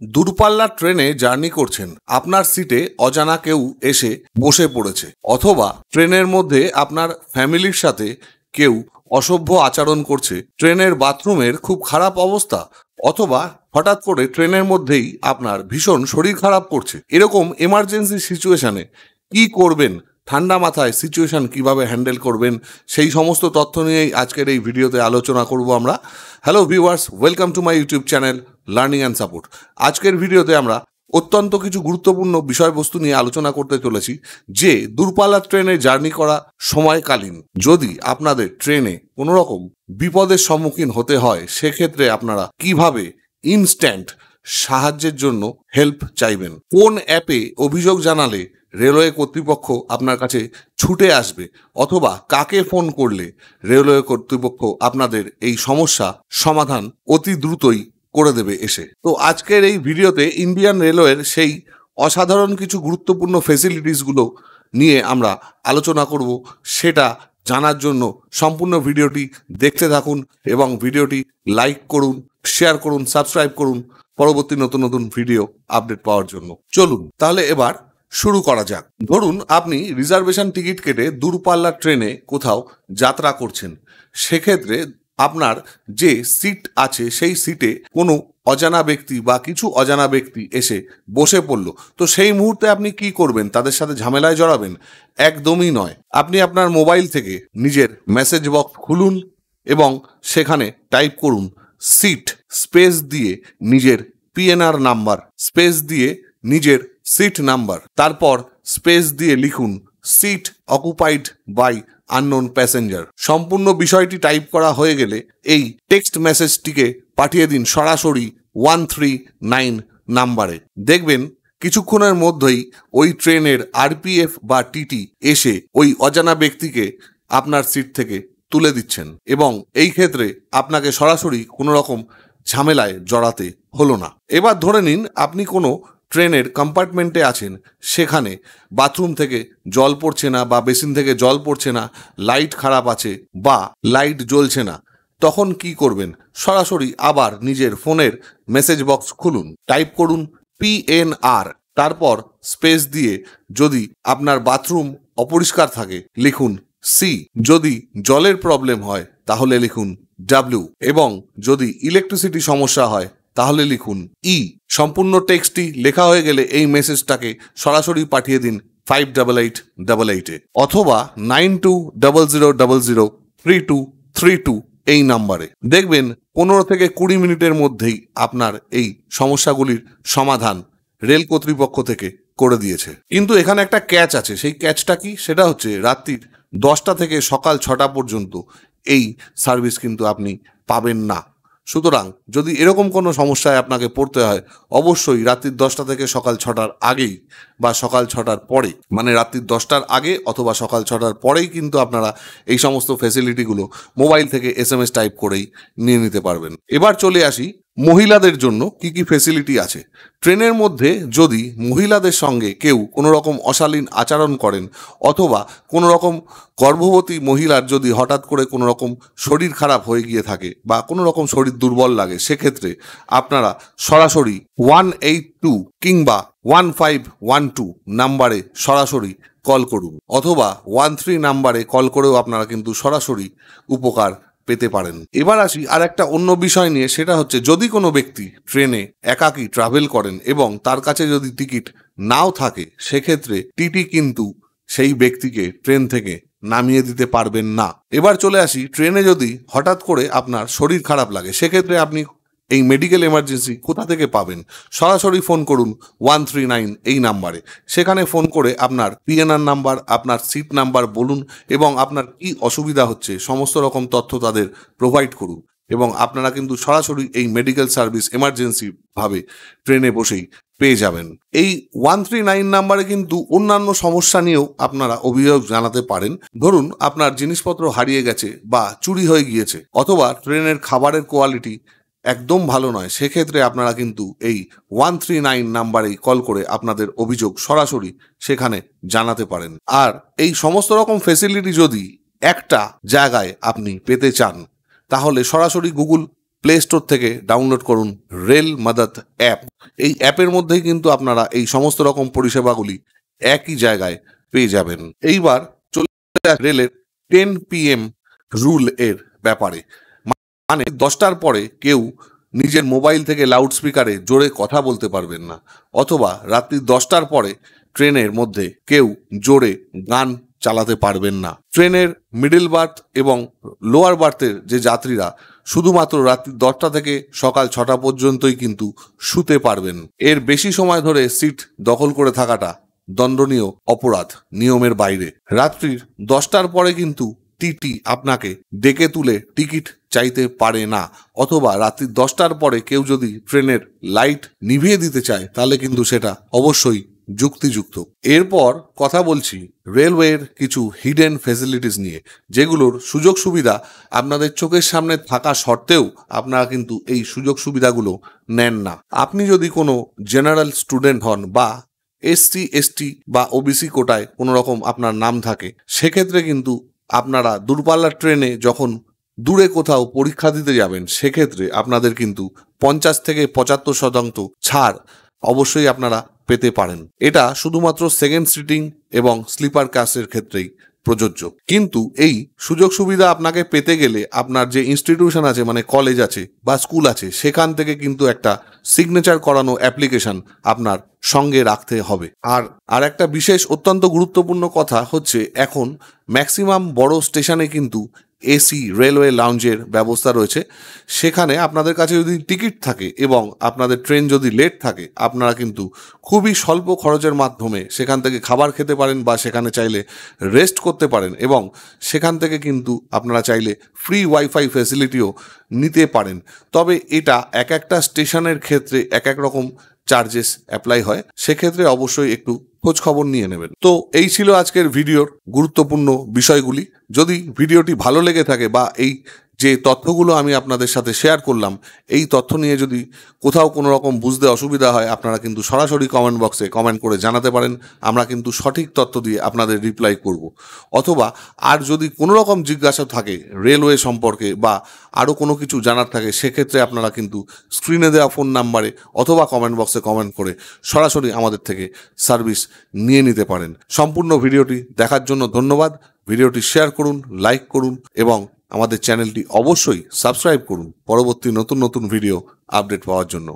দূরপাল্লার ট্রেনে জার্নি করছেন, আপনার সিটে অজানা কেউ এসে বসে পড়েছে, অথবা ট্রেনের মধ্যে আপনার ফ্যামিলির সাথে কেউ অসভ্য আচরণ করছে, ট্রেনের বাথরুমের খুব খারাপ অবস্থা, অথবা হঠাৎ করে ট্রেনের মধ্যেই আপনার ভীষণ শরীর খারাপ করছে। এরকম এমার্জেন্সি সিচুয়েশনে কি করবেন, ঠান্ডা মাথায় সিচুয়েশন কিভাবে হ্যান্ডেল করবেন, সেই সমস্ত তথ্য নিয়েই আজকের এই ভিডিওতে আলোচনা করব আমরা। Hello viewers, welcome to my YouTube channel learning and support. আজকের ভিডিওতে আমরা অত্যন্ত কিছু গুরুত্বপূর্ণ বিষয়বস্তু নিয়ে আলোচনা করতে চলেছি, যে দূরপাল্লার ট্রেনে জার্নি করা সময়কালীন যদি আপনাদের ট্রেনে কোনো রকম বিপদের সম্মুখীন হতে হয়, সেক্ষেত্রে আপনারা কিভাবে ইনস্ট্যান্ট সাহায্যের জন্য হেল্প চাইবেন। কোন অ্যাপে অভিযোগ জানালে রেলওয়ে কর্তৃপক্ষ আপনার কাছে ছুটে আসবে, অথবা কাকে ফোন করলে রেলওয়ে কর্তৃপক্ষ আপনাদের এই সমস্যা সমাধান অতি দ্রুতই করে দেবে এসে। তো আজকের এই ভিডিওতে ইন্ডিয়ান রেলওয়ের সেই অসাধারণ কিছু গুরুত্বপূর্ণ ফেসিলিটিসগুলো নিয়ে আমরা আলোচনা করব। সেটা জানার জন্য সম্পূর্ণ ভিডিওটি দেখতে থাকুন এবং ভিডিওটি লাইক করুন, শেয়ার করুন, সাবস্ক্রাইব করুন পরবর্তী নতুন নতুন ভিডিও আপডেট পাওয়ার জন্য। চলুন তাহলে এবার শুরু করা যাক। ধরুন আপনি রিজার্ভেশন টিকিট কেটে দূরপাল্লার ট্রেনে কোথাও যাত্রা করছেন। সেক্ষেত্রে আপনার যে সিট আছে সেই সিটে কোনো অজানা ব্যক্তি বা কিছু অজানা ব্যক্তি এসে বসে পড়লো। তো সেই মুহূর্তে আপনি কি করবেন? তাদের সাথে ঝামেলায় জড়াবেন? একদমই নয়। আপনি আপনার মোবাইল থেকে নিজের মেসেজ বক্স খুলুন এবং সেখানে টাইপ করুন সিট, স্পেস দিয়ে নিজের পিএনআর নাম্বার, স্পেস দিয়ে নিজের সিট নাম্বার, তারপর স্পেস দিয়ে লিখুন seat occupied by unknown passenger. সম্পূর্ণ বিষয়টি টাইপ করা হয়ে গেলে এই টেক্সট মেসেজটিকে পাঠিয়ে দিন সরাসরি 139 নাম্বারে। দেখবেন কিছুক্ষণের মধ্যেই ওই ট্রেনের আরপিএফ বা টিটি এসে ওই অজানা ব্যক্তিকে আপনার সিট থেকে তুলে দিচ্ছেন, এবং এই ক্ষেত্রে আপনাকে সরাসরি কোনো রকম ঝামেলায় জড়াতে হলো না। এবার ধরে নিন আপনি কোনো ট্রেনের কম্পার্টমেন্টে আছেন, সেখানে বাথরুম থেকে জল পড়ছে না বা বেসিন থেকে জল পড়ছে না, লাইট খারাপ আছে বা লাইট জ্বলছে না। তখন কি করবেন? সরাসরি আবার নিজের ফোনের মেসেজ বক্স খুলুন, টাইপ করুন পিএনআর, তারপর স্পেস দিয়ে যদি আপনার বাথরুম অপরিষ্কার থাকে লিখুন সি, যদি জলের প্রবলেম হয় তাহলে লিখুন ডাব্লিউ, এবং যদি ইলেকট্রিসিটি সমস্যা হয় তাহলে লিখুন ই। সম্পূর্ণ টেক্সটটি লেখা হয়ে গেলে এই মেসেজটাকে সরাসরি পাঠিয়ে দিন 5888 অথবা 9200003232 এই নাম্বারে। দেখবেন 15 থেকে 20 মিনিটের মধ্যেই আপনার এই সমস্যাগুলির সমাধান রেল কর্তৃপক্ষ থেকে করে দিয়েছে। কিন্তু এখানে একটা ক্যাচ আছে। সেই ক্যাচটা কি? সেটা হচ্ছে রাত্রির 10টা থেকে সকাল 6টা পর্যন্ত এই সার্ভিস কিন্তু আপনি পাবেন না। সুতরাং যদি এরকম কোনো সমস্যায় আপনাকে পড়তে হয়, অবশ্যই রাত্রির 10টা থেকে সকাল 6টার আগেই বা সকাল 6টার পরে, মানে রাত্রির 10টার আগে অথবা সকাল 6টার পরেই কিন্তু আপনারা এই সমস্ত ফ্যাসিলিটিগুলো মোবাইল থেকে SMS টাইপ করেই নিয়ে নিতে পারবেন। এবার চলে আসি মহিলাদের জন্য কি কি ফ্যাসিলিটি আছে। ট্রেনের মধ্যে যদি মহিলাদের সঙ্গে কেউ কোনো রকম অশালীন আচরণ করেন, অথবা কোনো রকম গর্ভবতী মহিলার যদি হঠাৎ করে কোনো রকম শরীর খারাপ হয়ে গিয়ে থাকে বা কোনো রকম শরীর দুর্বল লাগে, সেক্ষেত্রে আপনারা সরাসরি 182 কিংবা 1512 নাম্বারে সরাসরি কল করুন, অথবা 13 নাম্বারে কল করেও আপনারা কিন্তু সরাসরি উপকার পেতে পারেন। এবার আসি আর একটা অন্য বিষয় নিয়ে, সেটা হচ্ছে যদি কোনো ব্যক্তি ট্রেনে একাকী ট্রাভেল করেন এবং তার কাছে যদি টিকিট নাও থাকে, সেক্ষেত্রে টিটি কিন্তু সেই ব্যক্তিকে ট্রেন থেকে নামিয়ে দিতে পারবেন না। এবার চলে আসি ট্রেনে যদি হঠাৎ করে আপনার শরীর খারাপ লাগে, সেক্ষেত্রে আপনি এই মেডিকেল এমার্জেন্সি কোথা থেকে পাবেন? সরাসরি ফোন করুন 139 এই নাম্বারে। সেখানে ফোন করে আপনার পিএনআর নাম্বার, আপনার সিট নাম্বার বলুন এবং আপনার কি অসুবিধা হচ্ছে সমস্ত রকম তথ্য তাদের প্রোভাইড করুন, এবং আপনারা কিন্তু সরাসরি এই মেডিকেল সার্ভিস এমার্জেন্সি ভাবে ট্রেনে বসেই পেয়ে যাবেন। এই 139 নাম্বারে কিন্তু অন্যান্য সমস্যা নিয়েও আপনারা অভিযোগ জানাতে পারেন। ধরুন আপনার জিনিসপত্র হারিয়ে গেছে বা চুরি হয়ে গিয়েছে, অথবা ট্রেনের খাবারের কোয়ালিটি একদম ভালো নয়, সেক্ষেত্রে আপনারা কিন্তু এই 139 নাম্বারেই কল করে আপনাদের অভিযোগ সরাসরি সেখানে জানাতে পারেন। আর এই সমস্ত রকম ফেসিলিটি যদি একটা জায়গায় আপনি পেতে চান, তাহলে সরাসরি গুগল প্লে স্টোর থেকে ডাউনলোড করুন রেল মাদাত অ্যাপ। এই অ্যাপের মধ্যেই কিন্তু আপনারা এই সমস্ত রকম পরিষেবাগুলি একই জায়গায় পেয়ে যাবেন। এইবার চলে রেলের 10 PM রুল এর ব্যাপারে। মানে 10টার পরে কেউ নিজের মোবাইল থেকে লাউড স্পিকারে জোরে কথা বলতে পারবেন না, অথবা রাত্রি 10টার পরে ট্রেনের মধ্যে কেউ জোরে গান চালাতে পারবেন না। ট্রেনের মিডল বার্থ এবং লোয়ার বার্থের যে যাত্রীরা শুধুমাত্র রাত্রি 10টা থেকে সকাল 6টা পর্যন্তই কিন্তু শুতে পারবেন। এর বেশি সময় ধরে সিট দখল করে থাকাটা দণ্ডনীয় অপরাধ, নিয়মের বাইরে। রাত্রির 10টার পরে কিন্তু টিটি আপনাকে ডেকে তুলে টিকিট চাইতে পারে না, অথবা রাত্রি 10টার পরে কেউ যদি ট্রেনের লাইট নিভিয়ে দিতে চায় তাহলে কিন্তু সেটা অবশ্যই যুক্তিযুক্ত। এরপর কথা বলছি রেলওয়ের কিছু হিডেন ফ্যাসিলিটিস নিয়ে, যেগুলোর সুযোগ সুবিধা আপনাদের চোখের সামনে থাকা সত্ত্বেও আপনারা কিন্তু এই সুযোগ সুবিধাগুলো নেন না। আপনি যদি কোনো জেনারেল স্টুডেন্ট হন বা SC/ST বা OBC কোটায় কোনো রকম আপনার নাম থাকে, সেক্ষেত্রে কিন্তু আপনারা দূরপাল্লার ট্রেনে যখন দূরে কোথাও পরীক্ষা দিতে যাবেন, সেক্ষেত্রে আপনাদের কিন্তু 50 থেকে 75% ছাড় অবশ্যই আপনারা পেতে পারেন। এটা শুধুমাত্র সেকেন্ড সিটিং এবং স্লিপার ক্লাসের ক্ষেত্রেই প্রযোজ্য। কিন্তু এই সুযোগ সুবিধা আপনাকে পেতে গেলে আপনার যে ইনস্টিটিউশন আছে, মানে কলেজ আছে বা স্কুল আছে, সেখান থেকে কিন্তু একটা সিগনেচার করানো অ্যাপ্লিকেশন আপনার সঙ্গে রাখতে হবে। আর একটা বিশেষ অত্যন্ত গুরুত্বপূর্ণ কথা হচ্ছে, এখন ম্যাক্সিমাম বড় স্টেশনে কিন্তু AC রেলওয়ে লাউঞ্জের ব্যবস্থা রয়েছে। সেখানে আপনাদের কাছে যদি টিকিট থাকে এবং আপনাদের ট্রেন যদি লেট থাকে, আপনারা কিন্তু খুবই স্বল্প খরচের মাধ্যমে সেখান থেকে খাবার খেতে পারেন বা সেখানে চাইলে রেস্ট করতে পারেন, এবং সেখান থেকে কিন্তু আপনারা চাইলে ফ্রি ওয়াইফাই ফ্যাসিলিটিও নিতে পারেন। তবে এটা এক একটা স্টেশনের ক্ষেত্রে এক এক রকম চার্জেস অ্যাপ্লাই হয়, সেক্ষেত্রে অবশ্যই একটু খোঁজ খবর নিয়ে নেবেন। তো এই ছিল আজকের ভিডিওর গুরুত্বপূর্ণ বিষয়গুলি। যদি ভিডিওটি ভালো লেগে থাকে বা এই যে তথ্যগুলো আমি আপনাদের সাথে শেয়ার করলাম, এই তথ্য নিয়ে যদি কোথাও কোনো রকম বুঝতে অসুবিধা হয়, আপনারা কিন্তু সরাসরি কমেন্ট বক্সে কমেন্ট করে জানাতে পারেন। আমরা কিন্তু সঠিক তথ্য দিয়ে আপনাদের রিপ্লাই করব। অথবা আর যদি কোনো রকম জিজ্ঞাসা থাকে রেলওয়ে সম্পর্কে বা আরও কোনো কিছু জানার থাকে, সেক্ষেত্রে আপনারা কিন্তু স্ক্রিনে দেওয়া ফোন নাম্বারে অথবা কমেন্ট বক্সে কমেন্ট করে সরাসরি আমাদের থেকে সার্ভিস নিয়ে নিতে পারেন। সম্পূর্ণ ভিডিওটি দেখার জন্য ধন্যবাদ। ভিডিওটি শেয়ার করুন, লাইক করুন এবং আমাদের চ্যানেলটি অবশ্যই সাবস্ক্রাইব করুন পরবর্তী নতুন নতুন ভিডিও আপডেট পাওয়ার জন্য।